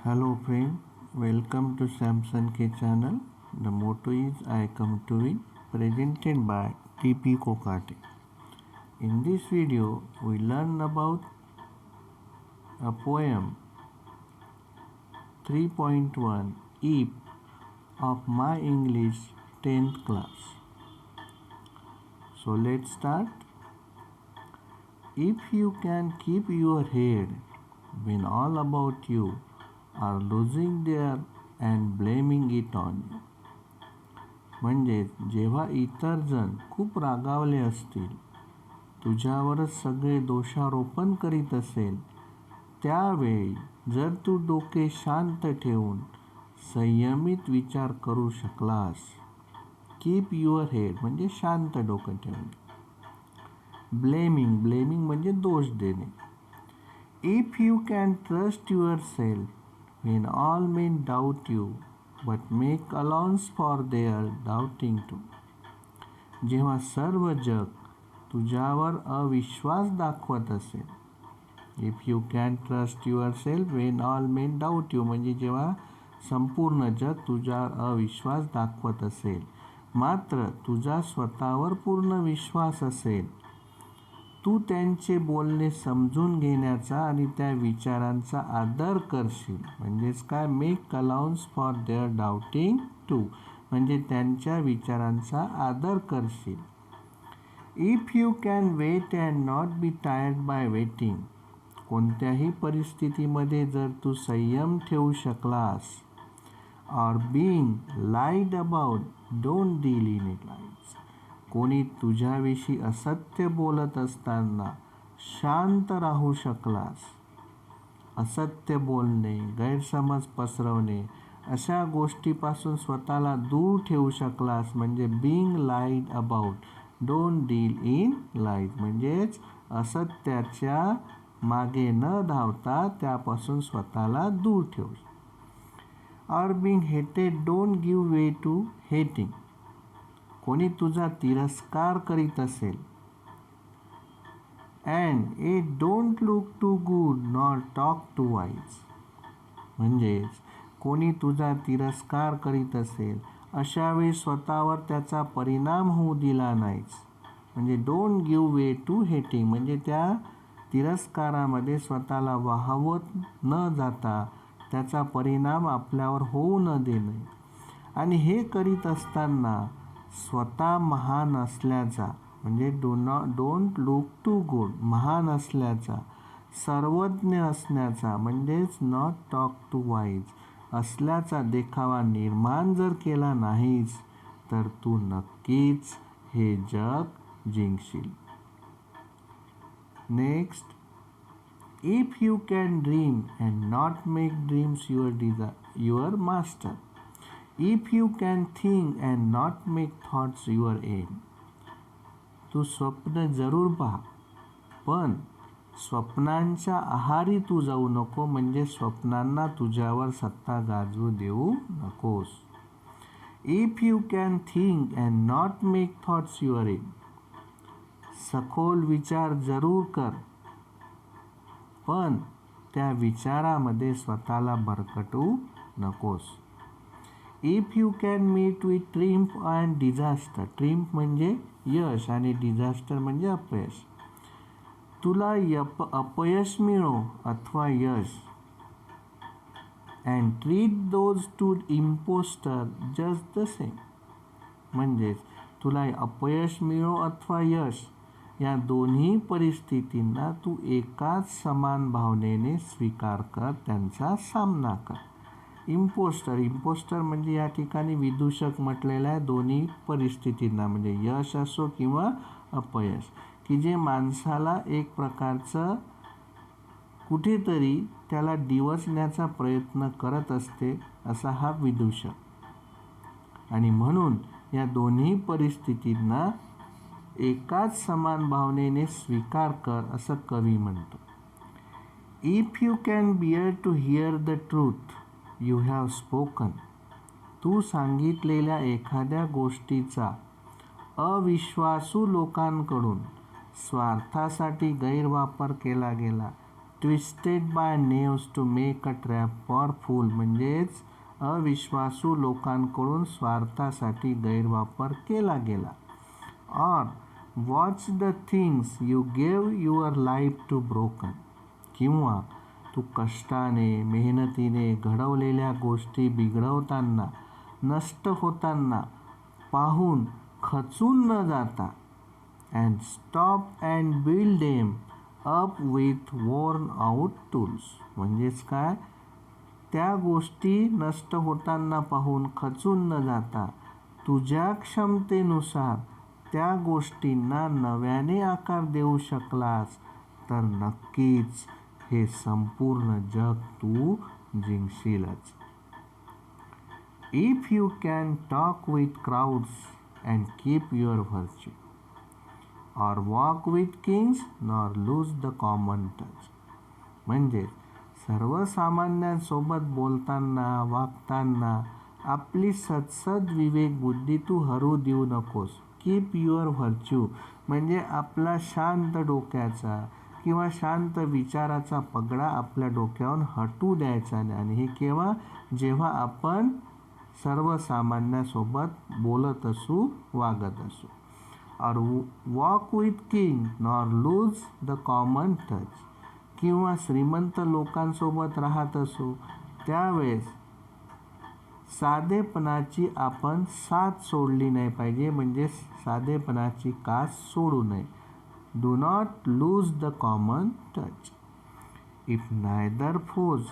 Hello friend, welcome to Samson K channel. The motto is I come to win, presented by TP Kokate. In this video, we learn about a poem 3.1 EP of my English 10th class. So let's start. If you can keep your head when all about you are losing their and blaming it on you. म्हणजेच जेव्हा इतर जण खूप रागावले असतील, तुझ्यावरच सगळे दोषारोपण करीत असेल, त्यावेळी जर तू डोके शांत ठेवून संयमित विचार करू शकलास, कीप युअर हेड म्हणजे शांत डोकं ठेवून. ब्लेमिंग म्हणजे दोष देणे. If you can trust your self when all men doubt you, but make allowance for their doubting too. जेव्हा सर्व जग तुझ्यावर अविश्वास दाखवत असेल, if you can trust your self when all men doubt you म्हणजे जेव्हा संपूर्ण जग तुझ्यावर अविश्वास दाखवत असेल, मात्र तुझा स्वतःवर पूर्ण विश्वास असेल, तू त्यांचे बोलणे समजून घेण्याचा आणि त्या विचारांचा आदर करशील. म्हणजेच काय, make allowance for their doubting too म्हणजे त्यांच्या विचारांचा आदर करशील. If you can wait and not be tired by waiting कोणत्याही परिस्थितीमध्ये जर तू संयम ठेवू शकलास, or being lied about don't deal in it lies कोणी तुझ्याविषयी असत्य बोलत असताना शांत राहू शकलास, असत्य बोलणे, गैरसमज पसरवणे अशा गोष्टीपासून स्वतःला दूर ठेवू शकलास, म्हणजे being lied about don't deal in lies म्हणजेच असत्याच्या मागे न धावता त्यापासून स्वतःला दूर ठेवू. Or being hated don't give way to hating कोणी तुझा तिरस्कार करीत असेल, and it don't look too good nor talk too wise म्हणजेच कोणी तुझा तिरस्कार करीत असेल, अशावेळी स्वतःवर त्याचा परिणाम होऊ दिला नाहीच. म्हणजे don't give way to hating म्हणजे त्या तिरस्कारामध्ये स्वतःला वाहवत न जाता त्याचा परिणाम आपल्यावर होऊ न देणे. आणि हे करीत असताना स्वतः महान असल्याचा म्हणजे डोंट लुक टू गुड महान असल्याचा, सर्वज्ञ असण्याचा म्हणजेच नॉट टॉक टू वाईज असल्याचा देखावा निर्माण जर केला नाहीस, तर तू नक्कीच हे जग जिंकशील. Next, if you can dream and not make dreams your master if you can think and not make thoughts your aim तू स्वप्न जरूर पहा, पण स्वप्नांच्या आहारी तू जाऊ नको म्हणजे स्वप्नांना तुझ्यावर सत्ता गाजवू देऊ नकोस. If you can think and not make thoughts your aim सखोल विचार जरूर कर, पण त्या विचारामध्ये स्वतःला भरकटू नकोस. If you can meet with triumph and disaster triumph म्हणजे यश आणि डिझास्टर म्हणजे अपयश, तुला अपयश मिळो अथवा यश, and treat those two impostor just the same म्हणजेच तुला अपयश मिळो अथवा यश या दोन्ही परिस्थितींना तू एकाच समान भावनेने स्वीकार कर, त्यांचा सामना कर. इम्पोस्टर म्हणजे या ठिकाणी विदूषक म्हटलेलं आहे दोन्ही परिस्थितींना, म्हणजे यश असो किंवा अपयश, की जे माणसाला एक प्रकारचं कुठेतरी त्याला डिवचण्याचा प्रयत्न करत असते, असा हा विदूषक. आणि म्हणून या दोन्ही परिस्थितींना एकाच समान भावनेने स्वीकार कर, असं कवी म्हणतो. If you can bear to hear the truth you have spoken तू सांगितलेल्या एखाद्या गोष्टीचा अविश्वासू लोकांकडून स्वार्थासाठी गैरवापर केला गेला twisted by knaves to make a trap for fool, म्हणजेच अविश्वासू लोकांकडून स्वार्थासाठी गैरवापर केला गेला. Or watch the things you gave your life to broken, किंवा तू कष्टाने मेहनतीने घडवलेल्या गोष्टी बिघडवताना नष्ट होताना पाहून खचून न जाता and stop and build them up with worn out tools, म्हणजेच काय, त्या गोष्टी नष्ट होताना पाहून खचून न जाता तुझ्या क्षमतेनुसार त्या गोष्टींना नव्याने आकार देऊ शकलास तर नक्कीच हे संपूर्ण जग तू जिंकशीलच. If you can talk with crowds and keep your virtue, or walk with kings nor lose the common touch, म्हणजे सर्वसामान्यांसोबत बोलताना वागताना आपली सदसद विवेक बुद्धी तू हरू देऊ नकोस. कीप युअर व्हर्च्यू म्हणजे आपला शांत डोक्याचा किंवा शांत विचाराचा पगडा आपल्या डोक्यावर हटू द्यायचा नाही. आणि हे केव्हा, जेव्हा आपण सर्वसामान्यांसोबत बोलत असू, वागत असू. और walk with king nor lose the common touch, किंवा श्रीमंत लोकांसोबत राहत असू त्यावेळेस साधेपणाची आपण साथ सोडली नाही पाहिजे, म्हणजे साधेपणाची कास सोडू नये. Do not lose the common touch. If neither foes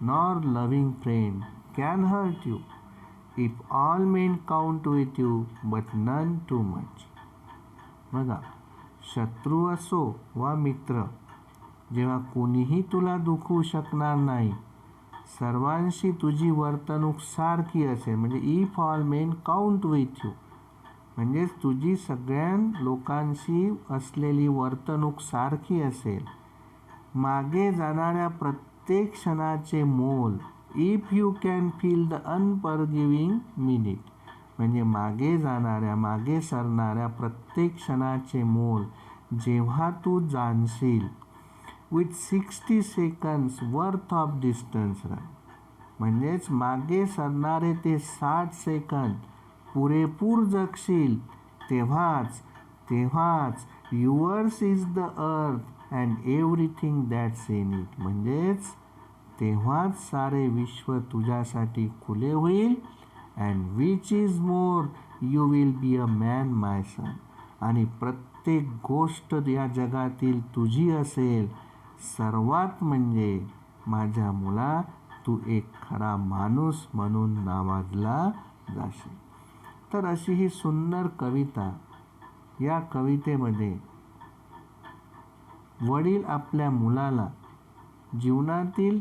nor loving friend can hurt you, if all men count with you but none too much. बघा, शत्रू असो वा मित्र, जेव्हा कोणीही तुला दुखवू शकणार नाही, सर्वांशी तुझी वर्तणूक सारखी असेल, म्हणजे if all men count with you, म्हणजेच तुझी सगळ्या लोकांशी असलेली वर्तणूक सारखी असेल, मागे जाणाऱ्या प्रत्येक क्षणाचे मोल, if you can feel the unforgiving minute, म्हणजे मागे जाणाऱ्या मागे सरणाऱ्या प्रत्येक क्षणाचे मोल जेव्हा तू जाणशील, with 60 seconds worth of distance run, म्हणजेच मागे सरणारे ते 60 सेकंद पुरेपूर जगशील, तेव्हाच yours is the earth and everything that's in it, म्हणजेच तेव्हाच सारे विश्व तुझ्यासाठी खुले होईल. And which is more you will be a man my son, आणि प्रत्येक गोष्ट या जगातील तुझी असेल. सर्वात म्हणजे माझ्या मुला, तू एक खरा माणूस म्हणून नावाजला जाशील. तर अशी ही सुंदर कविता. या कवितेमध्ये वडील आपल्या मुलाला जीवनातील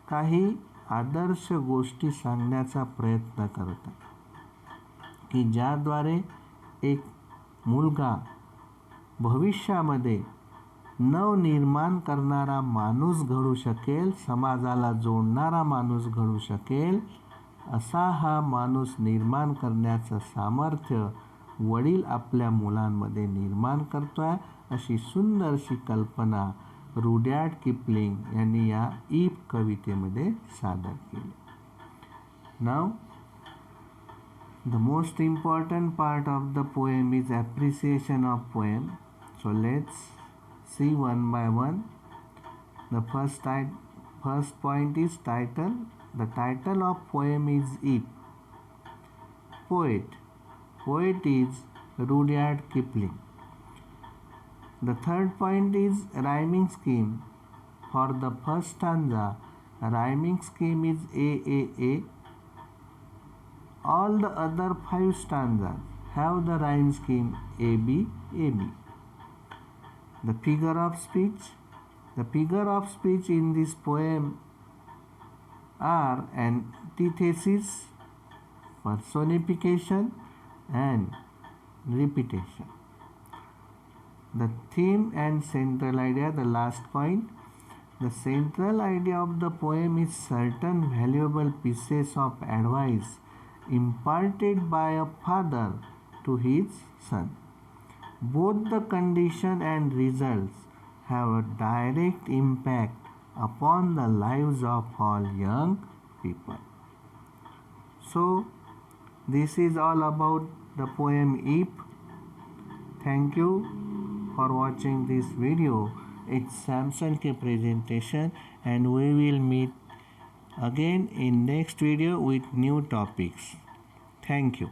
काही आदर्श गोष्टी सांगण्याचा प्रयत्न करतात, की ज्याद्वारे एक मुलगा भविष्यामध्ये नवनिर्माण करणारा माणूस घडू शकेल, समाजाला जोडणारा माणूस घडू शकेल. असा हा माणूस निर्माण करण्याचं सामर्थ्य वडील आपल्या मुलांमध्ये निर्माण करतोय. अशी सुंदरशी कल्पना रुडयार्ड किपलिंग यांनी या ईप कवितेमध्ये सादर केली. नाव the most important part of the poem is appreciation of poem. So let's see one by one. The first point is title. The title of poem is Ip. Poet is Rudyard Kipling. The third point is rhyming scheme. For the first stanza, rhyming scheme is AAA. All the other 5 stanzas have the rhyme scheme AB AB. The figure of speech. The figure of speech in this poem are antithesis, personification, and repetition. The theme and central idea, the last point. The central idea of the poem is certain valuable pieces of advice imparted by a father to his son. Both the condition and results have a direct impact upon the lives of all young people. So, this is all about the poem Eep. Thank you for watching this video. It's Samson K presentation, and we will meet again in next video with new topics. Thank you.